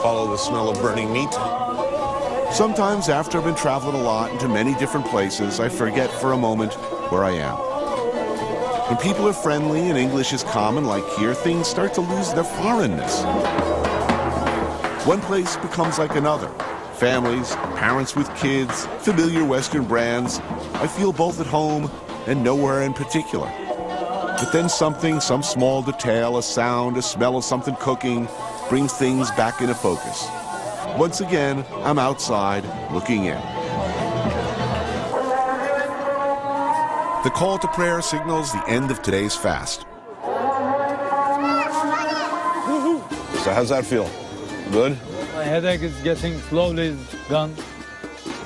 Follow the smell of burning meat. Sometimes after I've been traveling a lot into many different places, I forget for a moment where I am. When people are friendly and English is common like here, things start to lose their foreignness. One place becomes like another. Families, parents with kids, familiar Western brands. I feel both at home and nowhere in particular. But then something, some small detail, a sound, a smell of something cooking, brings things back into focus. Once again, I'm outside looking in. The call to prayer signals the end of today's fast. So how's that feel? Good? My headache is getting slowly gone.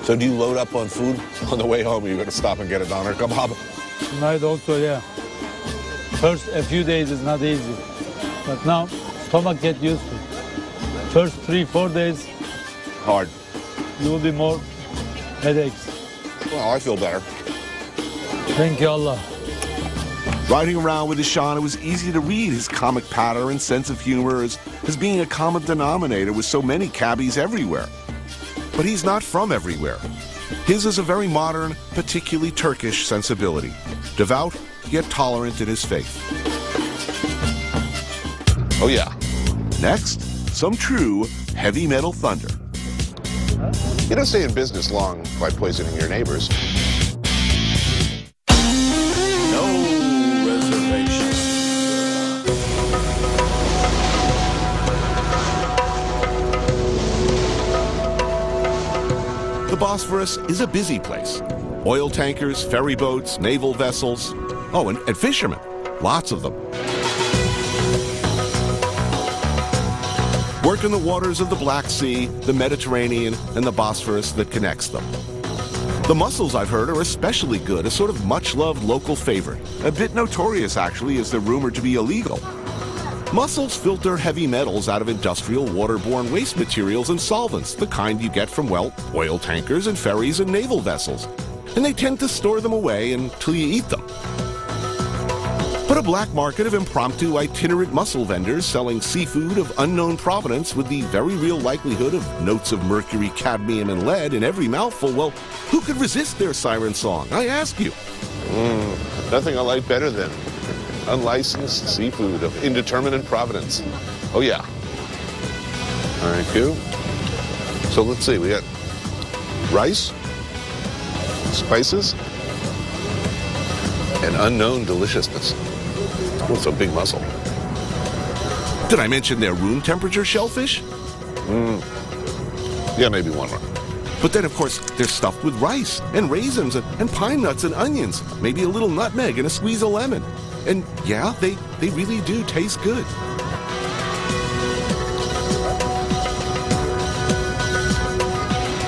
So do you load up on food on the way home? Or you're going to stop and get a doner kebab? Tonight also, yeah. First a few days is not easy. But now, stomach get used to. First 3-4 days, Hard. you will be more headaches. Well, I feel better. Thank you, Allah. Riding around with Ishan, it was easy to read his comic patter and sense of humor as being a common denominator with so many cabbies everywhere. But he's not from everywhere. His is a very modern, particularly Turkish sensibility. Devout, yet tolerant in his faith. Oh, yeah. Next, some true heavy metal thunder. You don't stay in business long by poisoning your neighbors. No reservation. The Bosphorus is a busy place. Oil tankers, ferry boats, naval vessels. Oh, and fishermen. Lots of them. Work in the waters of the Black Sea, the Mediterranean, and the Bosphorus that connects them. The mussels, I've heard, are especially good, a sort of much-loved local favorite. A bit notorious, actually, as they're rumored to be illegal. Mussels filter heavy metals out of industrial waterborne waste materials and solvents, the kind you get from, well, oil tankers and ferries and naval vessels. And they tend to store them away until you eat them. But a black market of impromptu itinerant mussel vendors selling seafood of unknown provenance with the very real likelihood of notes of mercury, cadmium, and lead in every mouthful, well, who could resist their siren song? I ask you. Nothing I like better than unlicensed seafood of indeterminate provenance. Oh, yeah. Thank you. So let's see, we got rice, spices, and unknown deliciousness. Oh, it's a big mussel. Did I mention their room temperature shellfish? Yeah, maybe one more. But then, of course, they're stuffed with rice and raisins and pine nuts and onions, maybe a little nutmeg and a squeeze of lemon. And yeah, they really do taste good.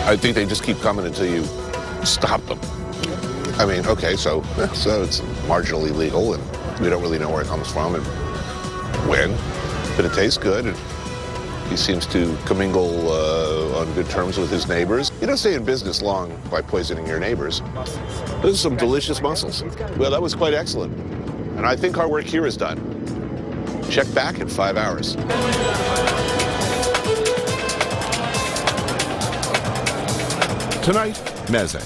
I think they just keep coming until you stop them. I mean, okay, so it's marginally legal, and we don't really know where it comes from and when, but it tastes good, and he seems to commingle on good terms with his neighbors. You don't stay in business long by poisoning your neighbors. Those are some delicious mussels. Well, that was quite excellent, and I think our work here is done. Check back in 5 hours. Tonight, meze.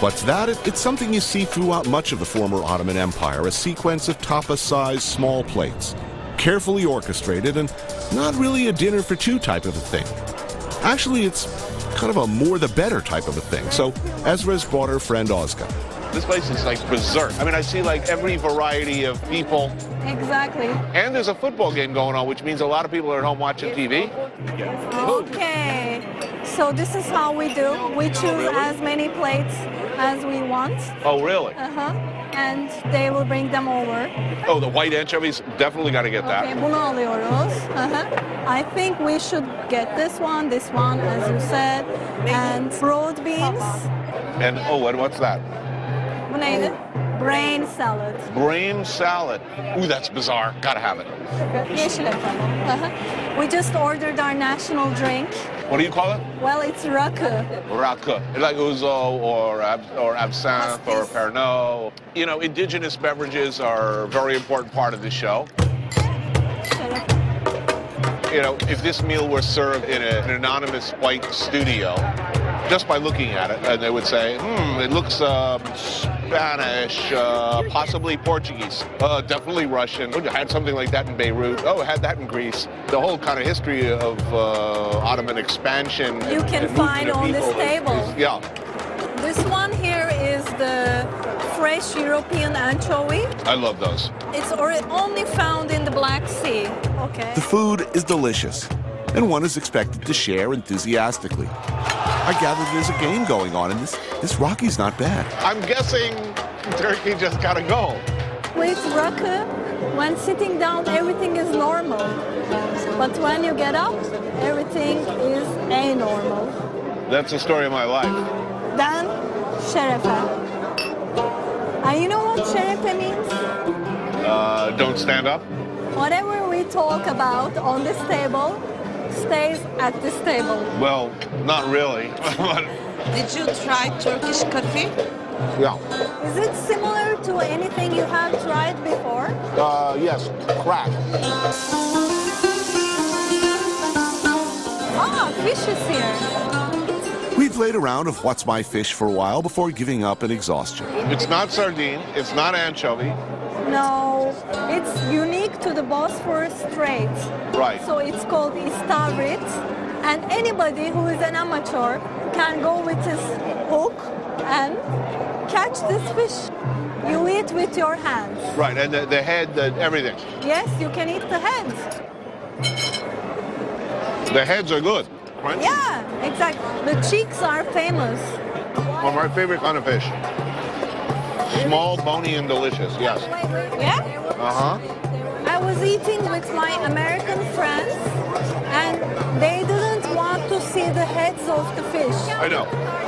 What's that? It's something you see throughout much of the former Ottoman Empire, a sequence of tapas-sized small plates. Carefully orchestrated and not really a dinner for two type of a thing. Actually, it's kind of a more the better type of a thing. So Ezra's brought her friend Ozga. This place is like berserk. I mean, I see like every variety of people. Exactly. And there's a football game going on, which means a lot of people are at home watching TV. Okay. So this is how we do. We choose as many plates as we want. Oh, really? And they will bring them over. Oh, the white anchovies, definitely got to get that. Okay, bunu alıyoruz. I think we should get this one, as you said, and broad beans. And, oh, and what's that? Bu neydi? Brain salad. Brain salad. Ooh, that's bizarre. Gotta have it. Yeşil efendim. We just ordered our national drink. What do you call it? Well, it's rakı. Rakı. Like ouzo or absinthe or pernod. You know, indigenous beverages are a very important part of this show. You know, if this meal were served in an anonymous white studio, just by looking at it, and they would say, it looks Spanish, possibly Portuguese, definitely Russian. I had something like that in Beirut. Oh, I had that in Greece. The whole kind of history of Ottoman expansion. You can find on this table. Yeah. This one here is the fresh European anchovy. I love those. It's only found in the Black Sea. Okay. The food is delicious, and one is expected to share enthusiastically. I gather there's a game going on, and this Rocky's not bad. I'm guessing Turkey just gotta go. With rakı, when sitting down, everything is normal. But when you get up, everything is anormal. That's the story of my life. Then, şerefe. And you know what şerefe means? Don't stand up? Whatever we talk about on this table stays at this table. Well, not really. Did you try Turkish coffee? Yeah. Is it similar to anything you have tried before? Yes, crack. Ah, fish is here. We played a round of What's My Fish for a while before giving up in exhaustion. It's not sardine, it's not anchovy. No, it's unique to the Bosphorus Strait. Right. So it's called istavrit, and anybody who is an amateur can go with his hook and catch this fish. You eat with your hands. Right, and the head, everything. Yes, you can eat the head. The heads are good. Right? Yeah, exactly. The cheeks are famous. Well, my favorite kind of fish. Small, bony, and delicious, yes. Yeah? Uh-huh. I was eating with my American friends, and they didn't want to see the heads of the fish. I know.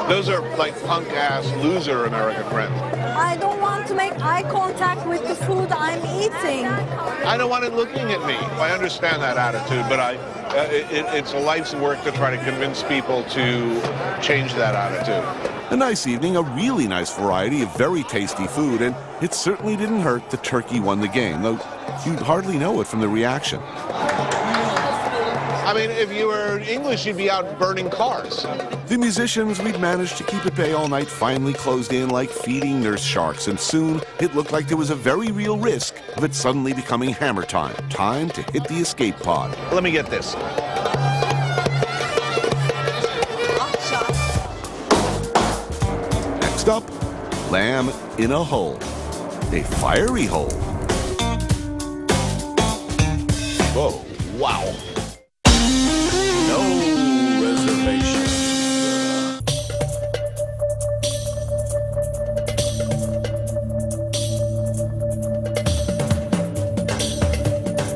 Those are like punk-ass loser American friends. I don't want to make eye contact with the food I'm eating. I don't want it looking at me. I understand that attitude, but it's a life's work to try to convince people to change that attitude. A nice evening, a really nice variety of very tasty food, and it certainly didn't hurt that Turkey won the game, though you'd hardly know it from the reaction. I mean, if you were English, you'd be out burning cars. The musicians we'd managed to keep at bay all night finally closed in like feeding nurse sharks, and soon it looked like there was a very real risk of it suddenly becoming hammer time. Time to hit the escape pod. Let me get this. Next up, lamb in a hole. A fiery hole. Whoa, wow. No reservations.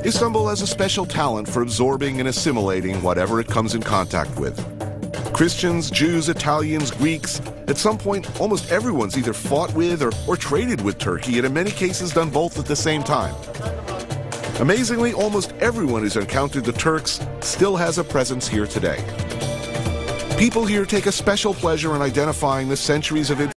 Istanbul has a special talent for absorbing and assimilating whatever it comes in contact with. Christians, Jews, Italians, Greeks, at some point almost everyone's either fought with or traded with Turkey, and in many cases done both at the same time. Amazingly, almost everyone who's encountered the Turks still has a presence here today. People here take a special pleasure in identifying the centuries of